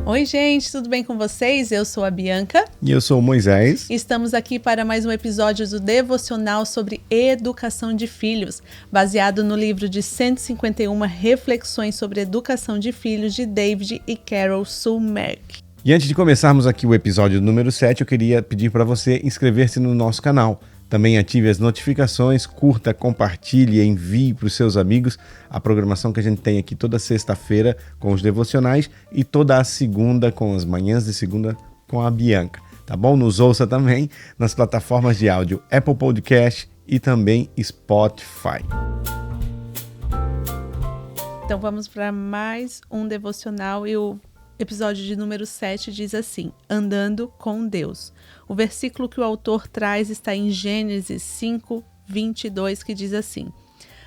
Oi, gente, tudo bem com vocês? Eu sou a Bianca. E eu sou o Moisés. Estamos aqui para mais um episódio do Devocional sobre educação de filhos, baseado no livro de 151 reflexões sobre educação de filhos de David e Carol Sulmerk. E antes de começarmos aqui o episódio número 7, eu queria pedir para você inscrever-se no nosso canal. Também ative as notificações, curta, compartilhe, envie para os seus amigos a programação que a gente tem aqui toda sexta-feira com os devocionais e toda a segunda com as manhãs de segunda com a Bianca, tá bom? Nos ouça também nas plataformas de áudio Apple Podcast e também Spotify. Então vamos para mais um devocional e o episódio de número 7 diz assim: Andando com Deus. O versículo que o autor traz está em Gênesis 5, 22, que diz assim: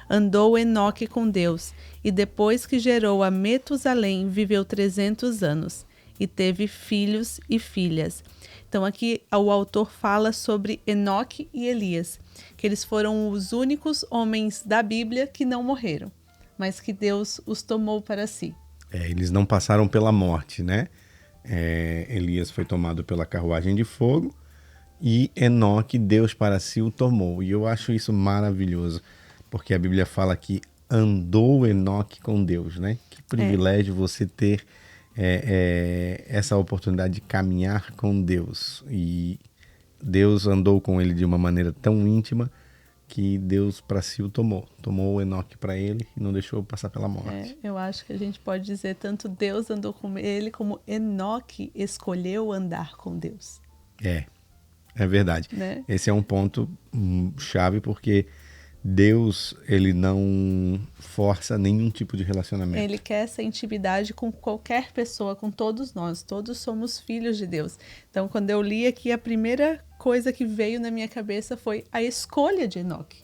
Andou Enoque com Deus, e depois que gerou a Metusalém, viveu 300 anos, e teve filhos e filhas. Então aqui o autor fala sobre Enoque e Elias, que eles foram os únicos homens da Bíblia que não morreram, mas que Deus os tomou para si. Eles não passaram pela morte, né? Elias foi tomado pela carruagem de fogo e Enoque, Deus para si o tomou. E eu acho isso maravilhoso, porque a Bíblia fala que andou Enoque com Deus, né? Que privilégio você ter essa oportunidade de caminhar com Deus. E Deus andou com ele de uma maneira tão íntima que Deus para si o tomou. Tomou o Enoque para ele e não deixou passar pela morte. Eu acho que a gente pode dizer tanto Deus andou com ele, como Enoque escolheu andar com Deus. É verdade. Né? Esse é um ponto chave, porque Deus, ele não força nenhum tipo de relacionamento. Ele quer essa intimidade com qualquer pessoa, com todos nós. Todos somos filhos de Deus. Então, quando eu li aqui, a primeira coisa que veio na minha cabeça foi a escolha de Enoque.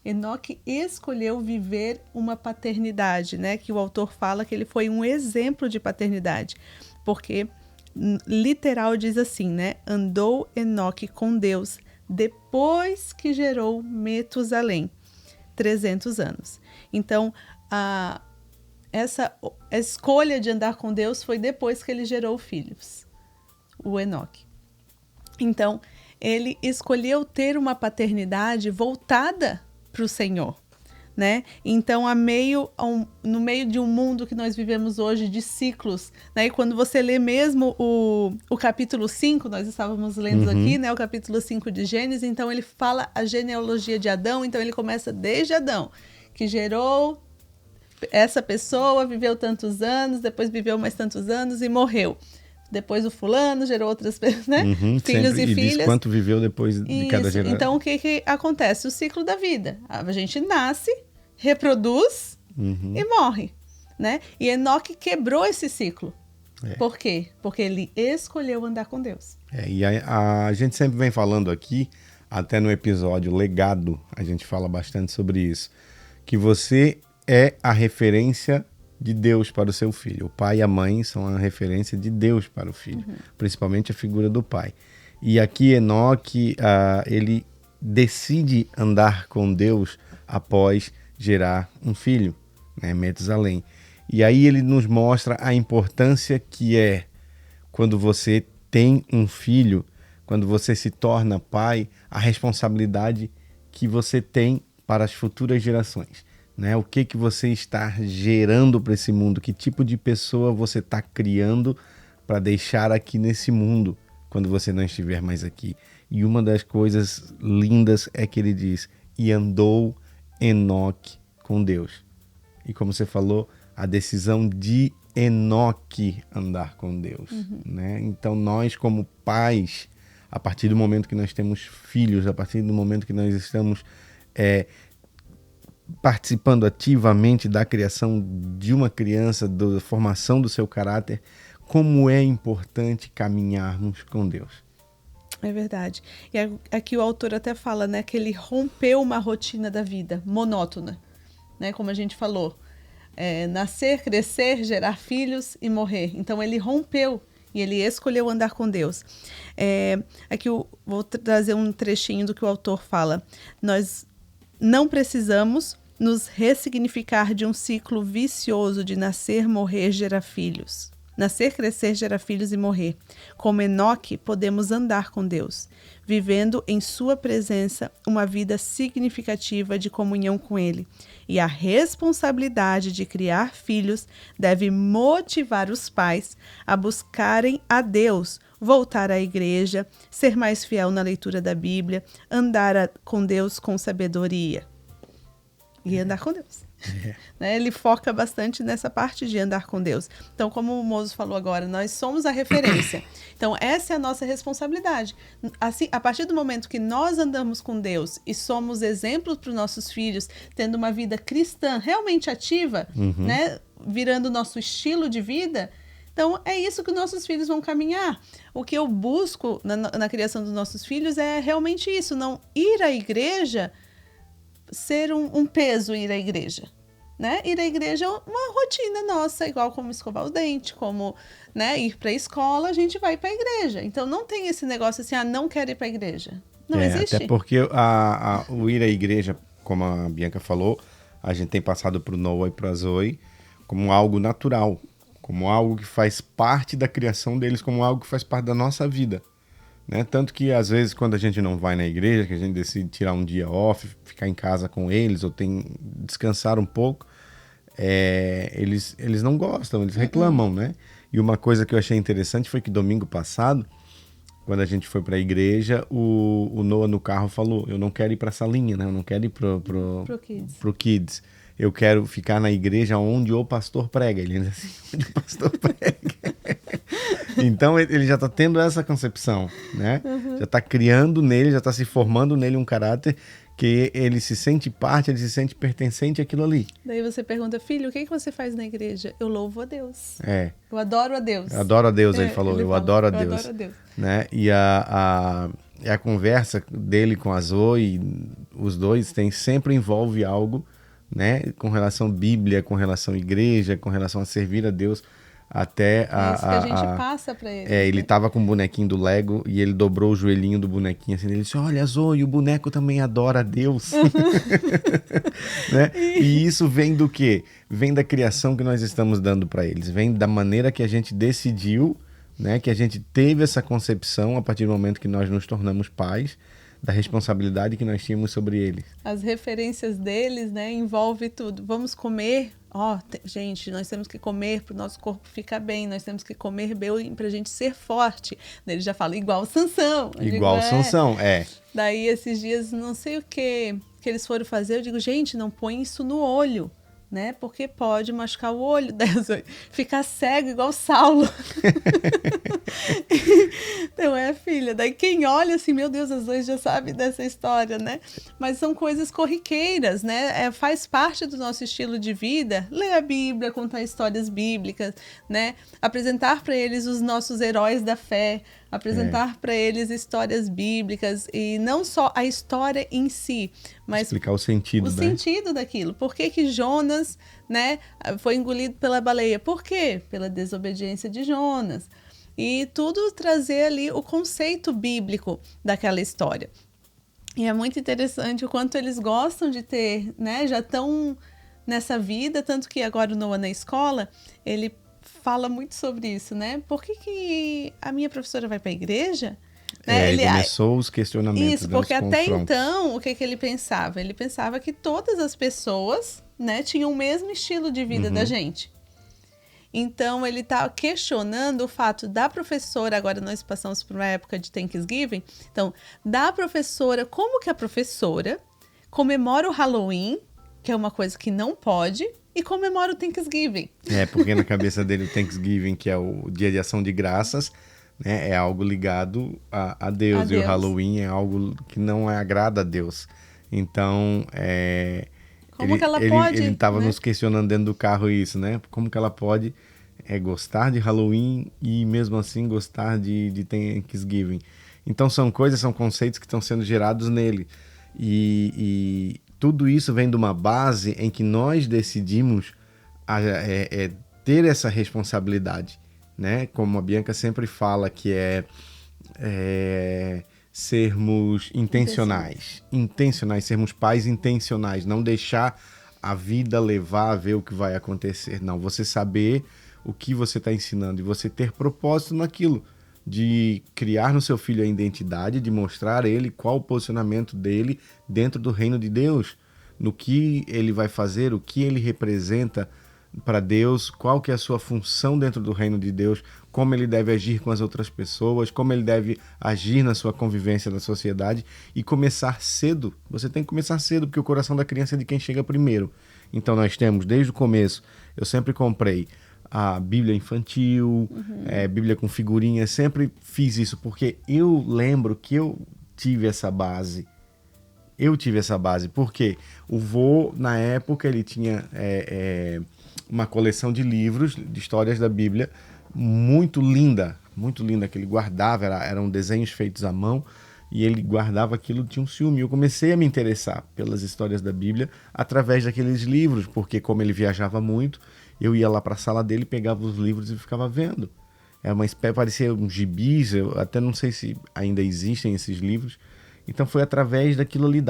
Enoque escolheu viver uma paternidade, né? Que o autor fala que ele foi um exemplo de paternidade. Porque, literal, diz assim, né? Andou Enoque com Deus depois que gerou Metusalém. 300 anos. Então, essa escolha de andar com Deus foi depois que ele gerou filhos, o Enoque. Então, ele escolheu ter uma paternidade voltada para o Senhor, né? Então, no meio de um mundo que nós vivemos hoje de ciclos, né? E quando você lê mesmo o capítulo 5, nós estávamos lendo aqui, né? O capítulo 5 de Gênesis, então ele fala a genealogia de Adão, então ele começa desde Adão, que gerou essa pessoa, viveu tantos anos, depois viveu mais tantos anos e morreu. Depois o fulano gerou outras pessoas, né? Filhos sempre, e filhas. Diz quanto viveu depois de cada geração. Então, o que acontece? O ciclo da vida. A gente nasce, reproduz e morre, né? E Enoque quebrou esse ciclo. Por quê? Porque ele escolheu andar com Deus. E a gente sempre vem falando aqui, até no episódio Legado, a gente fala bastante sobre isso, que você é a referência de Deus para o seu filho. O pai e a mãe são a referência de Deus para o filho, principalmente a figura do pai. E aqui Enoque, ele decide andar com Deus após gerar um filho, né, Metusalém. E aí ele nos mostra a importância que é quando você tem um filho, quando você se torna pai, a responsabilidade que você tem para as futuras gerações. Né? O que você está gerando para esse mundo? Que tipo de pessoa você está criando para deixar aqui nesse mundo quando você não estiver mais aqui? E uma das coisas lindas é que ele diz: e andou Enoque com Deus. E como você falou, a decisão de Enoque andar com Deus. Né? Então nós, como pais, a partir do momento que nós temos filhos, a partir do momento que nós estamos participando ativamente da criação de uma criança, da formação do seu caráter, como é importante caminharmos com Deus. É verdade. E aqui o autor até fala, né, que ele rompeu uma rotina da vida monótona, né, como a gente falou, nascer, crescer, gerar filhos e morrer. Então ele rompeu e ele escolheu andar com Deus. Aqui vou trazer um trechinho do que o autor fala. Nós não precisamos nos ressignificar de um ciclo vicioso de nascer, morrer, gerar filhos. Nascer, crescer, gerar filhos e morrer. Como Enoque, podemos andar com Deus, vivendo em sua presença uma vida significativa de comunhão com Ele. E a responsabilidade de criar filhos deve motivar os pais a buscarem a Deus, voltar à igreja, ser mais fiel na leitura da Bíblia, andar com Deus com sabedoria. E andar com Deus. Né? Ele foca bastante nessa parte de andar com Deus. Então, como o Mozo falou agora, nós somos a referência. Então, essa é a nossa responsabilidade. Assim, a partir do momento que nós andamos com Deus e somos exemplos para os nossos filhos, tendo uma vida cristã realmente ativa, né? Virando o nosso estilo de vida, então é isso que os nossos filhos vão caminhar. O que eu busco na criação dos nossos filhos é realmente isso, não ir à igreja ser um peso ir à igreja, né? Ir à igreja é uma rotina nossa, igual como escovar o dente, como, né, ir para a escola, a gente vai para a igreja. Então não tem esse negócio assim, não quero ir para a igreja. Não existe. Até porque o ir à igreja, como a Bianca falou, a gente tem passado para o Noah e para a Zoe como algo natural, como algo que faz parte da criação deles, como algo que faz parte da nossa vida. Né? Tanto que, às vezes, quando a gente não vai na igreja, que a gente decide tirar um dia off, ficar em casa com eles, ou descansar um pouco, eles não gostam, eles reclamam, né? E uma coisa que eu achei interessante foi que domingo passado, quando a gente foi para a igreja, o Noah no carro falou, eu não quero ir para a salinha, né? Eu não quero ir pro Kids. Eu quero ficar na igreja onde o pastor prega. Ele diz assim, onde o pastor prega. Então ele já está tendo essa concepção, né? Já está criando nele, já está se formando nele um caráter que ele se sente parte, ele se sente pertencente àquilo ali. Daí você pergunta, filho, o que você faz na igreja? Eu louvo a Deus. Eu adoro a Deus. Eu adoro a Deus, ele falou. Eu adoro a Deus. Eu adoro a Deus. Né? E a conversa dele com a Zoe, os dois, sempre envolve algo, né? Com relação à Bíblia, com relação à igreja, com relação a servir a Deus. Até isso que a gente passa pra ele. Ele tava com o bonequinho do Lego e ele dobrou o joelhinho do bonequinho assim, ele disse, olha Zoe, o boneco também adora a Deus. Né? E isso vem do quê? Vem da criação que nós estamos dando para eles, vem da maneira que a gente decidiu, né? Que a gente teve essa concepção a partir do momento que nós nos tornamos pais, da responsabilidade que nós tínhamos sobre eles. As referências deles, né, envolve tudo. Vamos comer, gente, nós temos que comer para o nosso corpo ficar bem, nós temos que comer bem para a gente ser forte. Ele já fala igual Sansão. Igual Sansão, Daí esses dias, não sei o que eles foram fazer, eu digo, gente, não põe isso no olho, né? Porque pode machucar o olho, ficar cego igual Saulo. Então filha, daí quem olha assim, meu Deus, as duas já sabem dessa história, né? Mas são coisas corriqueiras, né? Faz parte do nosso estilo de vida, ler a Bíblia, contar histórias bíblicas, né? Apresentar para eles os nossos heróis da fé, apresentar para eles histórias bíblicas e não só a história em si, mas explicar o sentido, sentido daquilo. Por que Jonas, né, foi engolido pela baleia? Por quê? Pela desobediência de Jonas. E tudo trazer ali o conceito bíblico daquela história. E é muito interessante o quanto eles gostam de ter, né, já estão nessa vida, tanto que agora o Noah na escola, ele fala muito sobre isso, né? Por que a minha professora vai para a igreja? Né? Ele começou os questionamentos. Isso, porque até então, o que ele pensava? Ele pensava que todas as pessoas, né, tinham o mesmo estilo de vida da gente. Então, ele está questionando o fato da professora, agora nós passamos por uma época de Thanksgiving, então, da professora, como que a professora comemora o Halloween, que é uma coisa que não pode, e comemora o Thanksgiving. Porque na cabeça dele o Thanksgiving, que é o dia de ação de graças, né, é algo ligado a Deus, e o Halloween é algo que não agrada a Deus. Então, como que ela pode? Ele estava, né, nos questionando dentro do carro isso, né? Como que ela pode gostar de Halloween e mesmo assim gostar de Thanksgiving? Então são conceitos que estão sendo gerados nele. E tudo isso vem de uma base em que nós decidimos ter essa responsabilidade, né? Como a Bianca sempre fala, que sermos intencionais, sermos pais intencionais, não deixar a vida levar a ver o que vai acontecer. Não, você saber o que você está ensinando, e você ter propósito naquilo, de criar no seu filho a identidade, de mostrar a ele qual o posicionamento dele dentro do reino de Deus, no que ele vai fazer, o que ele representa para Deus, qual que é a sua função dentro do reino de Deus, como ele deve agir com as outras pessoas, como ele deve agir na sua convivência na sociedade, e começar cedo. Você tem que começar cedo, porque o coração da criança é de quem chega primeiro. Então nós temos, desde o começo, eu sempre comprei a Bíblia infantil, Bíblia com figurinhas, sempre fiz isso, porque eu lembro que eu tive essa base. Porque o vô, na época, ele tinha uma coleção de livros, de histórias da Bíblia, muito linda, que ele guardava, eram desenhos feitos à mão, e ele guardava aquilo, tinha um ciúme. Eu comecei a me interessar pelas histórias da Bíblia através daqueles livros, porque como ele viajava muito, eu ia lá para a sala dele, pegava os livros e ficava vendo. Era uma espécie, parecia um gibis, eu até não sei se ainda existem esses livros. Então foi através daquilo ali,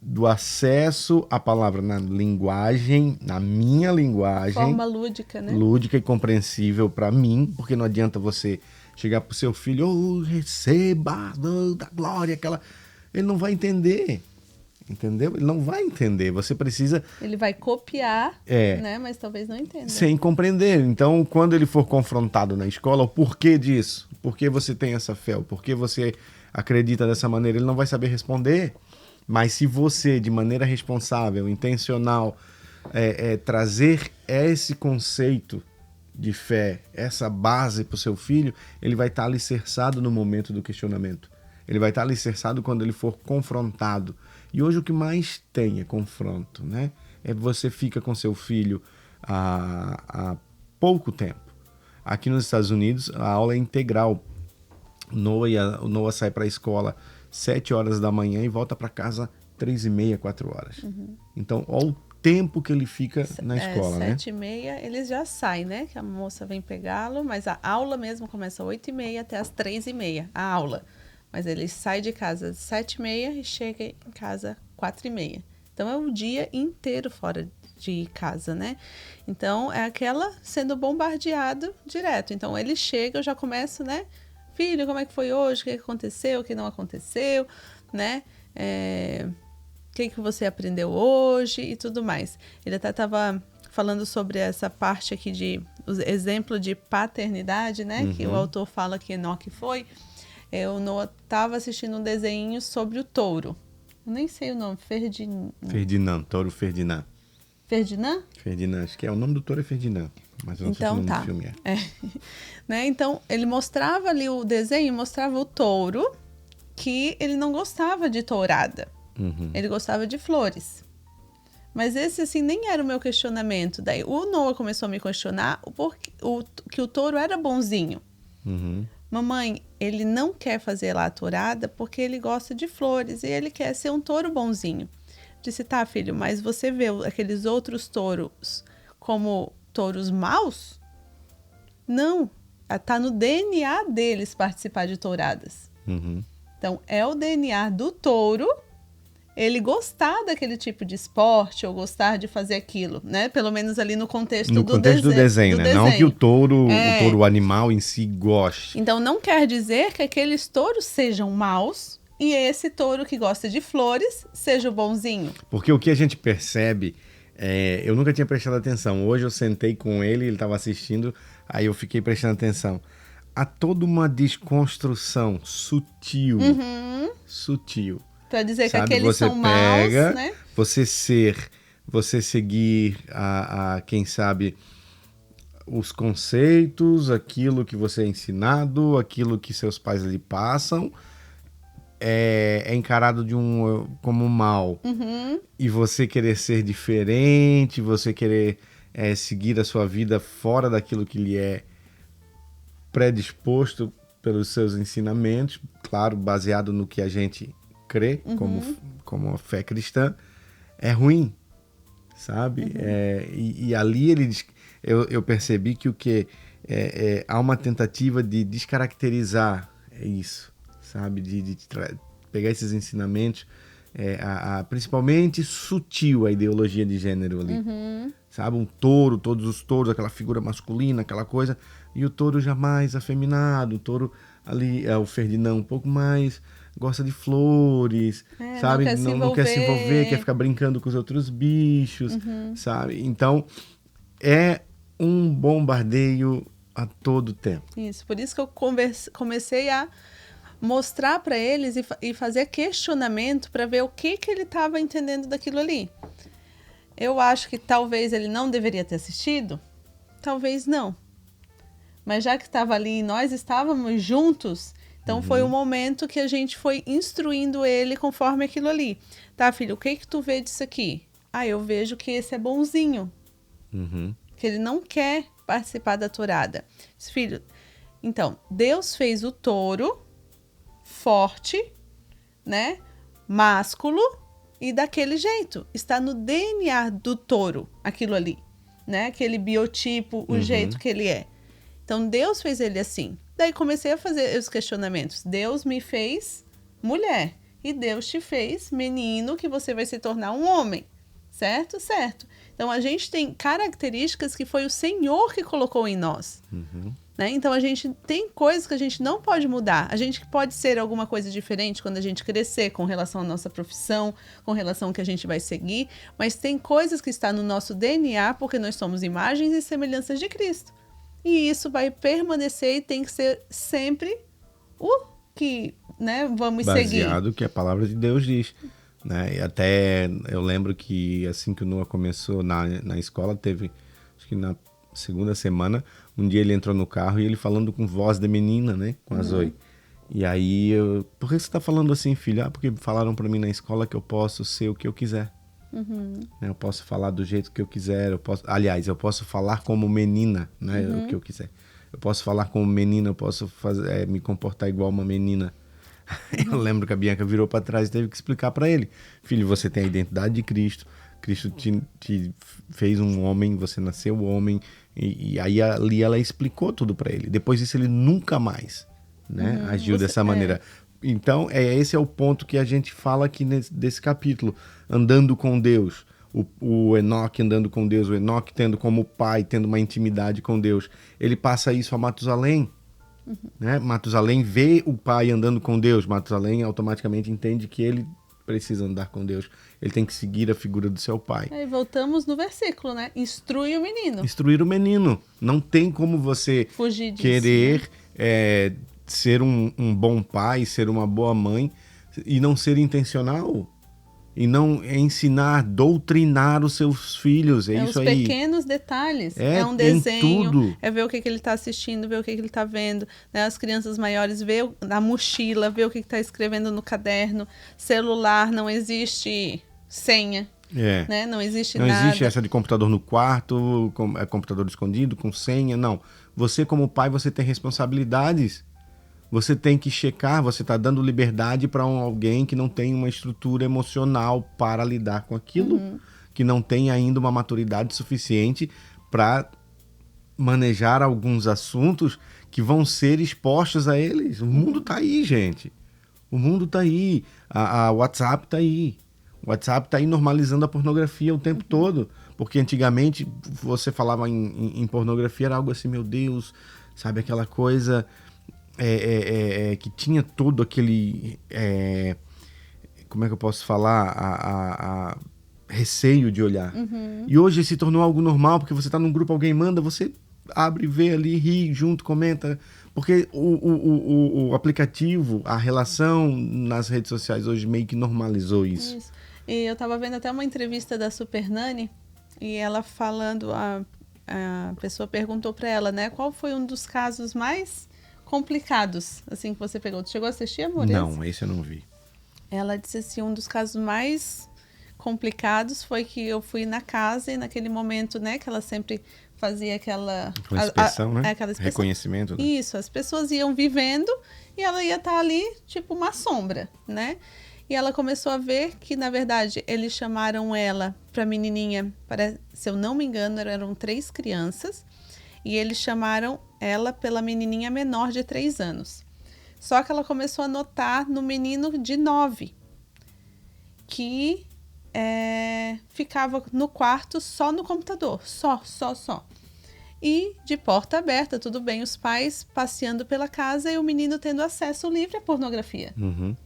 do acesso à palavra na linguagem, na minha linguagem. Forma lúdica, né? Lúdica e compreensível para mim, porque não adianta você chegar pro seu filho, receba da glória, aquela... Ele não vai entender, entendeu? Ele não vai entender, você precisa... Ele vai copiar, né? Mas talvez não entenda. Sem compreender. Então, quando ele for confrontado na escola, o porquê disso? Por que você tem essa fé? O porquê você acredita dessa maneira? Ele não vai saber responder. Mas se você, de maneira responsável, intencional, trazer esse conceito de fé, essa base para o seu filho, ele vai estar alicerçado no momento do questionamento. Ele vai estar alicerçado quando ele for confrontado. E hoje o que mais tem é confronto, né? Você fica com seu filho há pouco tempo. Aqui nos Estados Unidos, a aula é integral. O Noah sai para a escola 7 horas da manhã e volta para casa 3h30, 4 horas. Então, olha o tempo que ele fica na escola, né? 7h30 eles já saem, né? Que a moça vem pegá-lo, mas a aula mesmo começa às 8h30 até às 3h30, a aula. Mas ele sai de casa às 7h30 e chega em casa às 4h30. Então, é o dia inteiro fora de casa, né? Então, é aquela sendo bombardeado direto. Então, ele chega, eu já começo, né? Filho, como é que foi hoje? O que aconteceu? O que não aconteceu? Né? O que você aprendeu hoje? E tudo mais. Ele até estava falando sobre essa parte aqui de exemplo de paternidade, né? Que o autor fala que Enoque foi. O Noah estava assistindo um desenho sobre o touro. Eu nem sei o nome. Touro Ferdinand. Ferdinand? Ferdinand, acho que o nome do touro é Ferdinand. Mas eu não sei se o nome do filme Né? Então, ele mostrava ali o desenho, mostrava o touro, que ele não gostava de tourada. Ele gostava de flores. Mas esse, assim, nem era o meu questionamento. Daí, o Noah começou a me questionar que o touro era bonzinho. Mamãe, ele não quer fazer lá a tourada porque ele gosta de flores e ele quer ser um touro bonzinho. Disse, tá, filho, mas você vê aqueles outros touros como touros maus? Não, tá no DNA deles participar de touradas. Então, é o DNA do touro ele gostar daquele tipo de esporte ou gostar de fazer aquilo, né? Pelo menos ali no contexto do desenho, né? Não que o touro animal em si goste. Então, não quer dizer que aqueles touros sejam maus e esse touro que gosta de flores seja o bonzinho. Porque o que a gente percebe, eu nunca tinha prestado atenção. Hoje eu sentei com ele estava assistindo, aí eu fiquei prestando atenção. Há toda uma desconstrução sutil. Para dizer sabe? Que aqueles são maus, né? Você seguir quem sabe, os conceitos, aquilo que você é ensinado, aquilo que seus pais lhe passam, é encarado como mal. E você querer ser diferente, você querer seguir a sua vida fora daquilo que lhe é predisposto pelos seus ensinamentos, claro, baseado no que a gente crê como a fé cristã, é ruim, sabe? E ali eu percebi que há uma tentativa de descaracterizar isso, sabe? De pegar esses ensinamentos principalmente sutil a ideologia de gênero ali. Sabe? Um touro, todos os touros, aquela figura masculina, aquela coisa. E o touro jamais afeminado. O touro ali, o Ferdinand um pouco mais gosta de flores, sabe? Não quer se envolver, quer ficar brincando com os outros bichos, sabe? Então, é um bombardeio a todo tempo. Isso, por isso que eu comecei a mostrar para eles e fazer questionamento para ver o que ele estava entendendo daquilo ali. Eu acho que talvez ele não deveria ter assistido, talvez não. Mas já que estava ali e nós estávamos juntos, então foi um momento que a gente foi instruindo ele conforme aquilo ali. Tá, filho, o que tu vê disso aqui? Eu vejo que esse é bonzinho. Que ele não quer participar da tourada. Filho, então, Deus fez o touro forte, né? Másculo e daquele jeito. Está no DNA do touro, aquilo ali, né? Aquele biotipo, o jeito que ele é. Então, Deus fez ele assim. Daí comecei a fazer os questionamentos. Deus me fez mulher e Deus te fez menino, que você vai se tornar um homem. Certo? Certo. Então, a gente tem características que foi o Senhor que colocou em nós. Né? Então, a gente tem coisas que a gente não pode mudar. A gente pode ser alguma coisa diferente quando a gente crescer com relação à nossa profissão, com relação ao que a gente vai seguir, mas tem coisas que estão no nosso DNA porque nós somos imagens e semelhanças de Cristo. E isso vai permanecer e tem que ser sempre o que, né, vamos seguir. Baseado que a palavra de Deus diz. Né? E até eu lembro que assim que o Noah começou na escola, teve, acho que na segunda semana, um dia ele entrou no carro e ele falando com voz de menina, né? Com a Zoe. E aí, por que você tá falando assim, filho? Porque falaram pra mim na escola que eu posso ser o que eu quiser. Eu posso falar do jeito que eu quiser, eu posso falar como menina, né? O que eu quiser. Eu posso falar como menina, eu posso me comportar igual uma menina. Eu lembro que a Bianca virou para trás e teve que explicar para ele: filho, você tem a identidade de Cristo, Cristo te fez um homem, você nasceu homem, e aí ali ela explicou tudo para ele. Depois disso ele nunca mais, né, agiu dessa maneira. Então esse é o ponto que a gente fala aqui desse capítulo, andando com Deus. O Enoque andando com Deus, o Enoque tendo como pai, tendo uma intimidade com Deus. Ele passa isso a Matusalém. Né? Matusalém vê o pai andando com Deus. Matusalém automaticamente entende que ele precisa andar com Deus. Ele tem que seguir a figura do seu pai. Aí voltamos no versículo, né? Instrui o menino. Instruir o menino. Não tem como você fugir disso, querer né? ser um bom pai, ser uma boa mãe e não ser intencional. E não ensinar, doutrinar os seus filhos. É isso os aí. Pequenos detalhes. É um desenho, tudo. É ver o que ele está assistindo, ver o que ele está vendo. Né? As crianças maiores ver na mochila, ver o que está escrevendo no caderno. Celular, não existe senha. Né? Não existe nada. Não existe essa de computador no quarto, computador escondido, com senha. Não. Você, como pai, você tem responsabilidades. Você tem que checar, você está dando liberdade para alguém que não tem uma estrutura emocional para lidar com aquilo, que não tem ainda uma maturidade suficiente para manejar alguns assuntos que vão ser expostos a eles. O mundo está aí, gente. O mundo está aí. A WhatsApp está aí. O WhatsApp está aí normalizando a pornografia o tempo todo. Porque antigamente você falava em pornografia, era algo assim, meu Deus, sabe, aquela coisa... que tinha todo aquele como é que eu posso falar, receio de olhar. E hoje se tornou algo normal, porque você está num grupo, alguém manda, você abre, vê ali, ri junto, comenta, porque o aplicativo, a relação nas redes sociais hoje meio que normalizou isso. E eu estava vendo até uma entrevista da Super Nani, e ela falando, a pessoa perguntou para ela, né, qual foi um dos casos mais complicados, assim, que você pegou. Tu chegou a assistir, amor? Não, esse eu não vi. Ela disse assim, um dos casos mais complicados foi que eu fui na casa e naquele momento, né, que ela sempre fazia aquela... inspeção, né? Aquela inspeção. Reconhecimento. Né? Isso, as pessoas iam vivendo e ela ia estar ali, tipo uma sombra, né? E ela começou a ver que, na verdade, eles chamaram ela pra menininha, se eu não me engano, eram 3 crianças, e eles chamaram ela pela menininha menor de 3 anos. Só que ela começou a notar no menino de 9. que ficava no quarto só no computador, só. E de porta aberta, tudo bem, os pais passeando pela casa e o menino tendo acesso livre à pornografia. Uhum.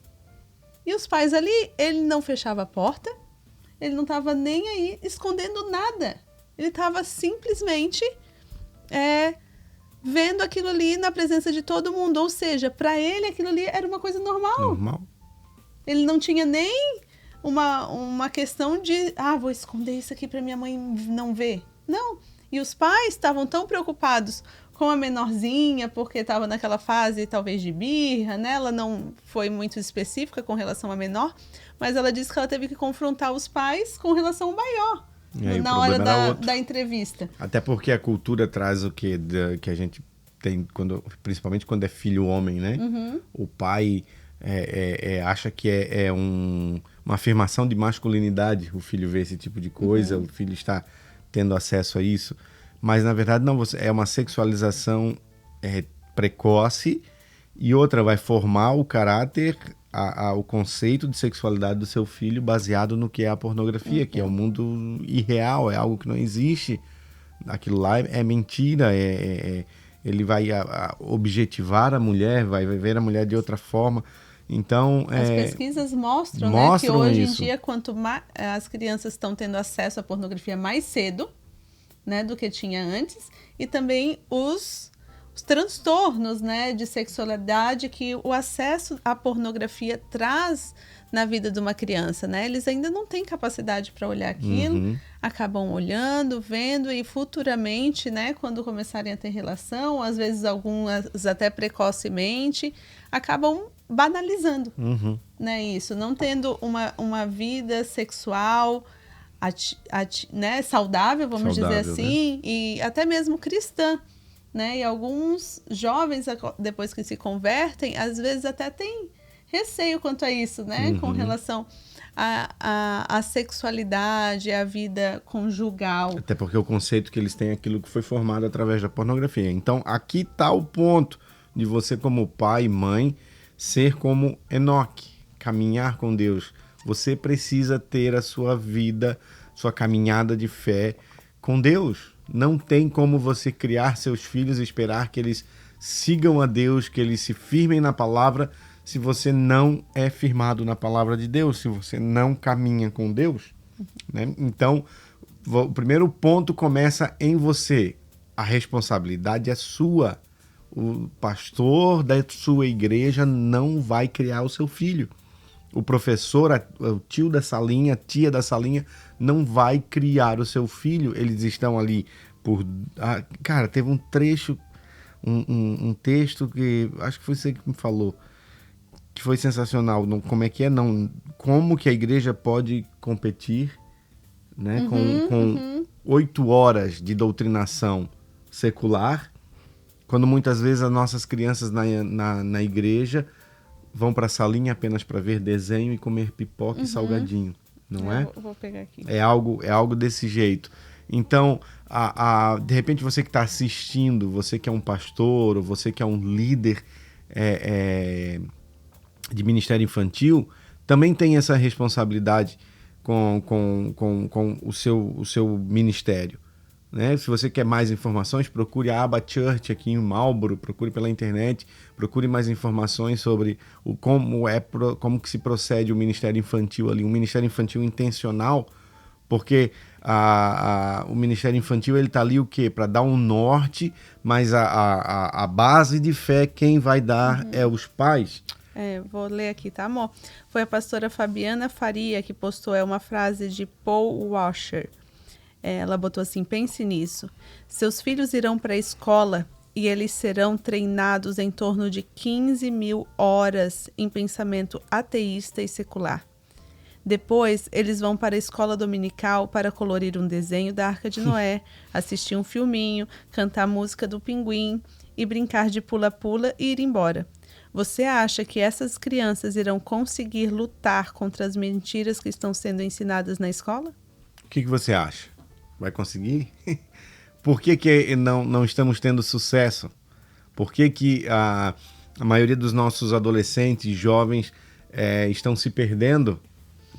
E os pais ali, ele não fechava a porta, ele não estava nem aí escondendo nada. Ele estava simplesmente vendo aquilo ali na presença de todo mundo. Ou seja, para ele aquilo ali era uma coisa normal. Normal. Ele não tinha nem uma questão de, vou esconder isso aqui para minha mãe não ver. Não. E os pais estavam tão preocupados com a menorzinha, porque estava naquela fase talvez de birra, né? Ela não foi muito específica com relação à menor, mas ela disse que ela teve que confrontar os pais com relação ao maior na hora da entrevista. Até porque a cultura traz o que a gente tem, principalmente quando é filho homem, né? Uhum. O pai acha que uma afirmação de masculinidade, o filho vê esse tipo de coisa, o filho está tendo acesso a isso, mas na verdade não, é uma sexualização precoce, e outra vai formar o caráter, o conceito de sexualidade do seu filho baseado no que é a pornografia, que é um mundo irreal, é algo que não existe, aquilo lá é mentira, ele vai objetivar a mulher, vai ver a mulher de outra forma. Então, as pesquisas mostram que hoje em dia, quanto mais as crianças estão tendo acesso à pornografia mais cedo, né, do que tinha antes, e também os transtornos, né, de sexualidade que o acesso à pornografia traz na vida de uma criança, né? Eles ainda não têm capacidade para olhar aquilo, acabam olhando, vendo, e futuramente, né, quando começarem a ter relação, às vezes algumas até precocemente, acabam banalizando, né, isso, não tendo uma vida sexual né, saudável, vamos dizer assim, né? E até mesmo cristã, né? E alguns jovens, depois que se convertem, às vezes até têm receio quanto a isso, né? Com relação à sexualidade, à vida conjugal. Até porque o conceito que eles têm é aquilo que foi formado através da pornografia. Então, aqui está o ponto de você, como pai e mãe, ser como Enoque, caminhar com Deus. Você precisa ter a sua vida, sua caminhada de fé com Deus. Não tem como você criar seus filhos e esperar que eles sigam a Deus, que eles se firmem na palavra, se você não é firmado na palavra de Deus, se você não caminha com Deus, né? Então, o primeiro ponto começa em você. A responsabilidade é sua. O pastor da sua igreja não vai criar o seu filho. O professor, o tio da salinha, a tia da salinha, não vai criar o seu filho. Eles estão ali por... cara, teve um trecho, um texto que... acho que foi você que me falou, que foi sensacional. Como é que é? Não, como que a igreja pode competir, né, com 8 horas de doutrinação secular, quando muitas vezes as nossas crianças na igreja vão para a salinha apenas para ver desenho e comer pipoca e salgadinho, não é? Eu vou pegar aqui. É algo desse jeito. Então, de repente você que está assistindo, você que é um pastor, ou você que é um líder de ministério infantil, também tem essa responsabilidade com o seu ministério, né? Se você quer mais informações, procure a Aba Church aqui em Marlboro, procure pela internet, procure mais informações sobre como que se procede o ministério infantil ali, um ministério infantil intencional, porque o ministério infantil ele está ali o quê? Para dar um norte, mas a base de fé quem vai dar é os pais. Vou ler aqui, tá, amor? Foi a pastora Fabiana Faria que postou uma frase de Paul Washer. Ela botou assim: pense nisso. Seus filhos irão para a escola e eles serão treinados em torno de 15.000 horas em pensamento ateísta e secular. Depois, eles vão para a escola dominical para colorir um desenho da Arca de Noé, assistir um filminho, cantar a música do Pinguim e brincar de pula-pula e ir embora. Você acha que essas crianças irão conseguir lutar contra as mentiras que estão sendo ensinadas na escola? O que você acha? Vai conseguir? Por que não estamos tendo sucesso? Por que a maioria dos nossos adolescentes, jovens, estão se perdendo?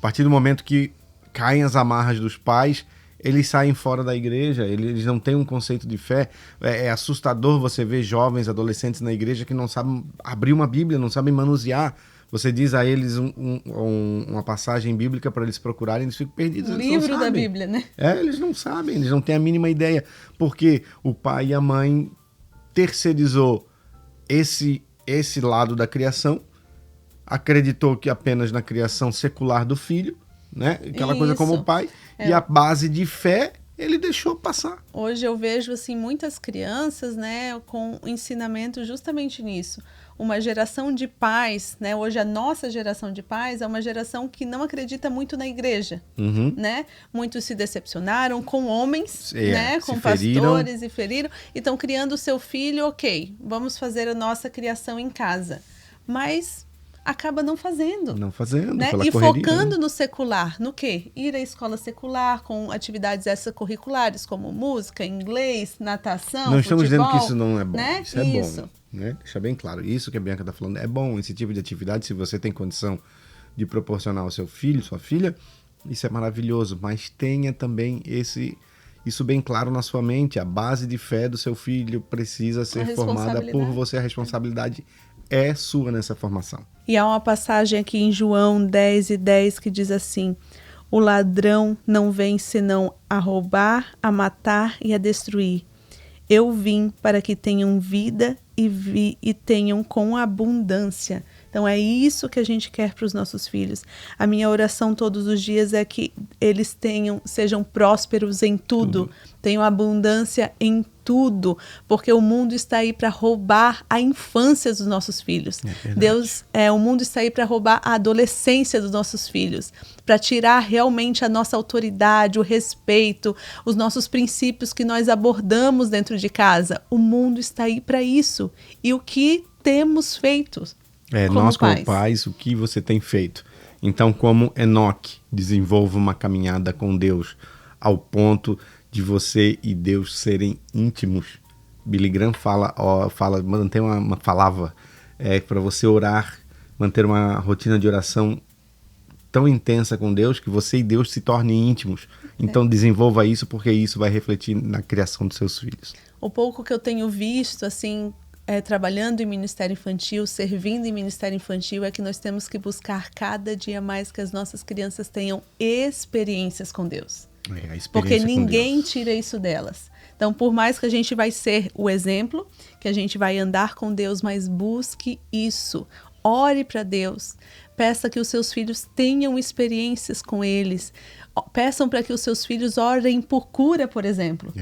A partir do momento que caem as amarras dos pais, eles saem fora da igreja, eles não têm um conceito de fé. É assustador você ver jovens, adolescentes na igreja que não sabem abrir uma Bíblia, não sabem manusear. Você diz a eles uma passagem bíblica para eles procurarem, eles ficam perdidos. O livro da Bíblia, né? Eles não sabem, eles não têm a mínima ideia. Porque o pai e a mãe terceirizou esse lado da criação, acreditou que apenas na criação secular do filho, né? Aquela coisa como o pai, e a base de fé ele deixou passar. Hoje eu vejo assim muitas crianças, né, com ensinamento justamente nisso. Uma geração de pais, né? Hoje a nossa geração de pais é uma geração que não acredita muito na igreja, né? Muitos se decepcionaram com homens, né? Com pastores e feriram, e estão criando o seu filho, ok, vamos fazer a nossa criação em casa. Mas acaba não fazendo. Não fazendo, né? Pela e correria, focando né? no secular. No quê? Ir à escola secular com atividades extracurriculares como música, inglês, natação, Não estamos futebol, dizendo que isso não é bom. né? Isso é bom. Né? Deixa bem claro. Isso que a Bianca está falando é bom, esse tipo de atividade, se você tem condição de proporcionar ao seu filho, sua filha, isso é maravilhoso. Mas tenha também isso bem claro na sua mente. A base de fé do seu filho precisa ser formada por você. A responsabilidade é sua nessa formação. E há uma passagem aqui em João 10:10 que diz assim: o ladrão não vem senão a roubar, a matar e a destruir. Eu vim para que tenham vida e tenham com abundância. Então é isso que a gente quer para os nossos filhos. A minha oração todos os dias é que eles sejam prósperos em tudo, tenham abundância em tudo, porque o mundo está aí para roubar a infância dos nossos filhos. O mundo está aí para roubar a adolescência dos nossos filhos, para tirar realmente a nossa autoridade, o respeito, os nossos princípios que nós abordamos dentro de casa. O mundo está aí para isso. E o que temos feito? Nós como pais, o que você tem feito? Então, como Enoque desenvolve uma caminhada com Deus ao ponto de você e Deus serem íntimos. Billy Graham mantém uma palavra para você orar, manter uma rotina de oração tão intensa com Deus que você e Deus se tornem íntimos. Então desenvolva isso, porque isso vai refletir na criação dos seus filhos. O pouco que eu tenho visto, assim, trabalhando em ministério infantil, servindo em ministério infantil, é que nós temos que buscar cada dia mais que as nossas crianças tenham experiências com Deus. Porque ninguém tira isso delas. Então, por mais que a gente vai ser o exemplo, que a gente vai andar com Deus, mas busque isso. Ore para Deus. Peça que os seus filhos tenham experiências com eles. Peçam para que os seus filhos orem por cura, por exemplo,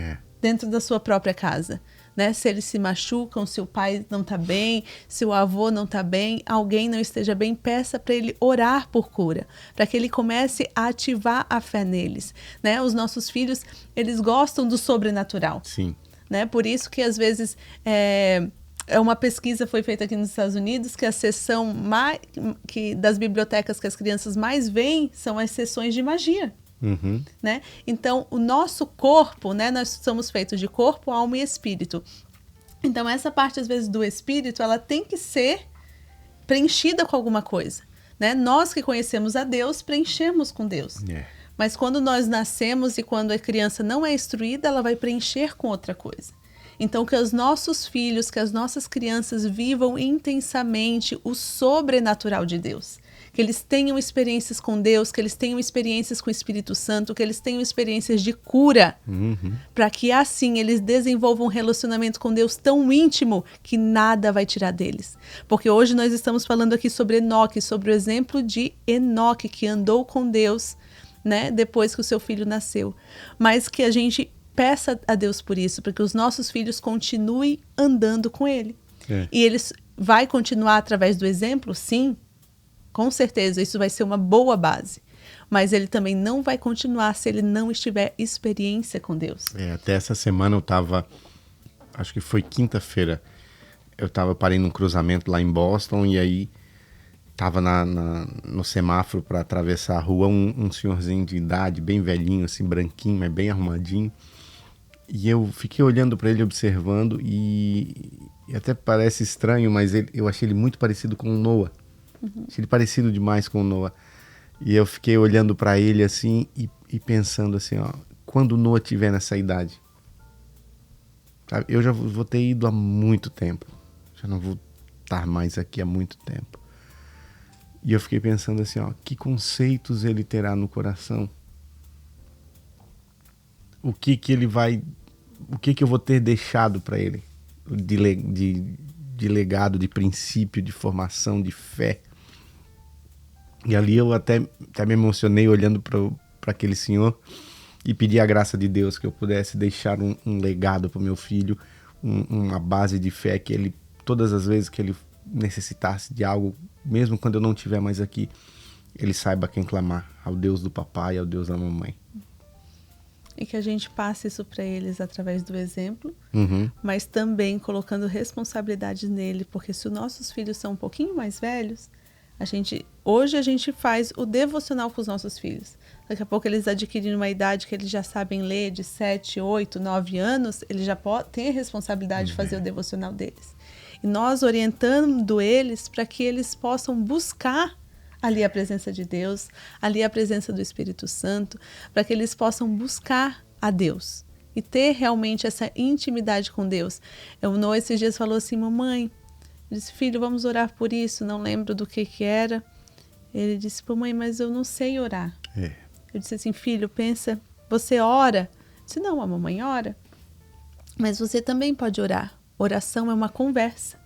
dentro da sua própria casa. Né? Se eles se machucam, se o pai não está bem, se o avô não está bem, alguém não esteja bem, peça para ele orar por cura, para que ele comece a ativar a fé neles. Né? Os nossos filhos, eles gostam do sobrenatural. Sim. Né? Por isso que às vezes uma pesquisa foi feita aqui nos Estados Unidos que a sessão das bibliotecas que as crianças mais veem são as sessões de magia. Né? Então, o nosso corpo, né, nós somos feitos de corpo, alma e espírito. Então, essa parte, às vezes, do espírito, ela tem que ser preenchida com alguma coisa. Né? Nós que conhecemos a Deus, preenchemos com Deus. Mas quando nós nascemos e quando a criança não é instruída, ela vai preencher com outra coisa. Então, que os nossos filhos, que as nossas crianças vivam intensamente o sobrenatural de Deus. Que eles tenham experiências com Deus, que eles tenham experiências com o Espírito Santo, que eles tenham experiências de cura, para que assim eles desenvolvam um relacionamento com Deus tão íntimo que nada vai tirar deles. Porque hoje nós estamos falando aqui sobre Enoque, sobre o exemplo de Enoque, que andou com Deus, né, depois que o seu filho nasceu. Mas que a gente peça a Deus por isso, para que os nossos filhos continuem andando com Ele. E eles vai continuar através do exemplo? Sim. Com certeza, isso vai ser uma boa base. Mas ele também não vai continuar se ele não estiver experiência com Deus. Até essa semana eu estava, acho que foi quinta-feira, eu parei num cruzamento lá em Boston e aí estava no semáforo para atravessar a rua um senhorzinho de idade, bem velhinho, assim, branquinho, mas bem arrumadinho. E eu fiquei olhando para ele, observando e até parece estranho, mas eu achei ele muito parecido com o Noah. Achei ele parecido demais com o Noah. E eu fiquei olhando para ele assim e pensando assim, ó, quando o Noah tiver nessa idade, sabe? Eu já vou ter ido há muito tempo, já não vou estar mais aqui há muito tempo. E eu fiquei pensando assim, ó, que conceitos ele terá no coração? O que eu vou ter deixado para ele de legado, de princípio, de formação, de fé. E ali eu até me emocionei olhando para aquele senhor e pedi a graça de Deus que eu pudesse deixar um legado para o meu filho, uma base de fé que ele, todas as vezes que ele necessitasse de algo, mesmo quando eu não estiver mais aqui, ele saiba quem clamar, ao Deus do papai e ao Deus da mamãe. E que a gente passe isso para eles através do exemplo, Uhum. mas também colocando responsabilidade nele, porque se os nossos filhos são um pouquinho mais velhos, hoje a gente faz o devocional com os nossos filhos. Daqui a pouco eles adquirem uma idade que eles já sabem ler, de 7, 8, 9 anos, eles já têm a responsabilidade de fazer o devocional deles. E nós orientando eles para que eles possam buscar ali a presença de Deus, ali a presença do Espírito Santo, para que eles possam buscar a Deus e ter realmente essa intimidade com Deus. O Noah esses dias falou assim, mamãe, eu disse, filho, vamos orar por isso, não lembro do que era. Ele disse, mãe, mas eu não sei orar. Eu disse assim, filho, pensa, você ora? Eu disse, não, a mamãe ora, mas você também pode orar. Oração é uma conversa.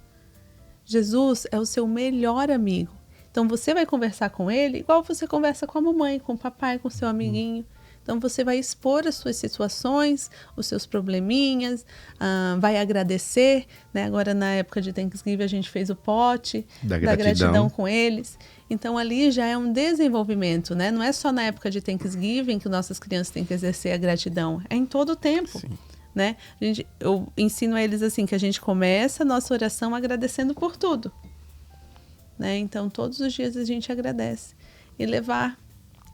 Jesus é o seu melhor amigo. Então você vai conversar com ele igual você conversa com a mamãe, com o papai, com o seu amiguinho. Então você vai expor as suas situações, os seus probleminhas, vai agradecer, né? Agora na época de Thanksgiving a gente fez o pote da gratidão com eles. Então ali já é um desenvolvimento, né? Não é só na época de Thanksgiving que nossas crianças têm que exercer a gratidão, é em todo o tempo. Sim. Né? Eu ensino a eles assim, que a gente começa a nossa oração agradecendo por tudo. Né? Então todos os dias a gente agradece e levar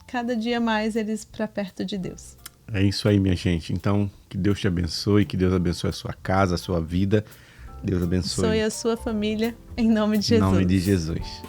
cada dia mais eles para perto de Deus. É isso aí, minha gente. Então, que Deus te abençoe, que Deus abençoe a sua casa, a sua vida. Deus abençoe a sua família, em nome de Jesus. Em nome de Jesus.